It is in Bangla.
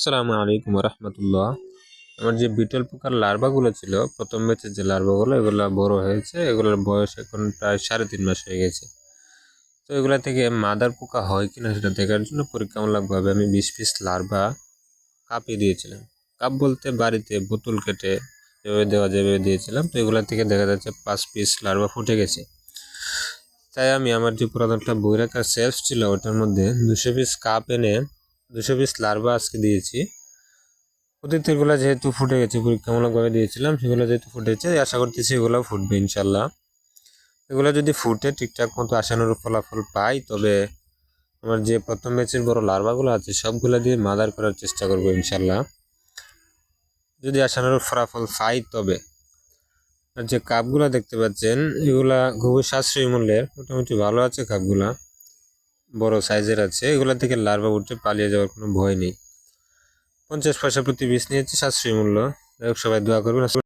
আসসালামু আলাইকুম রহমতুল্লাহ। আমার যে বিটল পোকার লার্ভাগুলো ছিল, প্রথম ব্যাচের যে লার্ভাগুলো, এগুলো বড় হয়েছে। এগুলোর বয়স এখন প্রায় 3.5 মাস হয়ে গেছে। তো এগুলা থেকে মাদার পোকা হয় কিনা সেটা দেখার জন্য পরীক্ষামূলকভাবে আমি 20 পিস লার্ভা কাপে দিয়েছিলাম। কাপ বলতে বাড়িতে বোতল কেটে যেভাবে দেওয়া যেভাবে দিয়েছিলাম। তো এগুলা থেকে দেখা যাচ্ছে 5 পিস লার্ভা ফুটে গেছে। তাই আমি আমার যে পুরাতন একটা বই রাখার সেলফ ছিল, ওটার মধ্যে 200 পিস কাপ এনে 200 পিস লার্ভা আজকে দিয়েছি। অতীতেরগুলো যেহেতু ফুটে গেছে, পরীক্ষামূলকভাবে দিয়েছিলাম, সেগুলো যেহেতু ফুটেছে, আশা করতেছি এগুলো ফুটবে ইনশাল্লাহ। এগুলো যদি ফুটে ঠিকঠাক মতো আশানুরূপ ফলাফল পাই, তবে আমার যে প্রথম ব্যাচের বড় লার্ভাগুলো আছে সবগুলো দিয়ে মাদার করার চেষ্টা করবো ইনশাল্লাহ। যদি আশানুরূপ ফলাফল পাই তবে। আর যে কাপগুলো দেখতে পাচ্ছেন, এগুলা খুবই সাশ্রয়ী মূল্যের, মোটামুটি ভালো আছে কাপগুলা, বড় সাইজের আছে। এগুলা থেকে লার্ভা উঠে পালিয়ে যাওয়ার কোনো ভয় নেই। 50 পয়সা প্রতি পিস নিয়েছে, সাশ্রয়ী মূল্য। যাই হোক, সবাই দোয়া করবেন।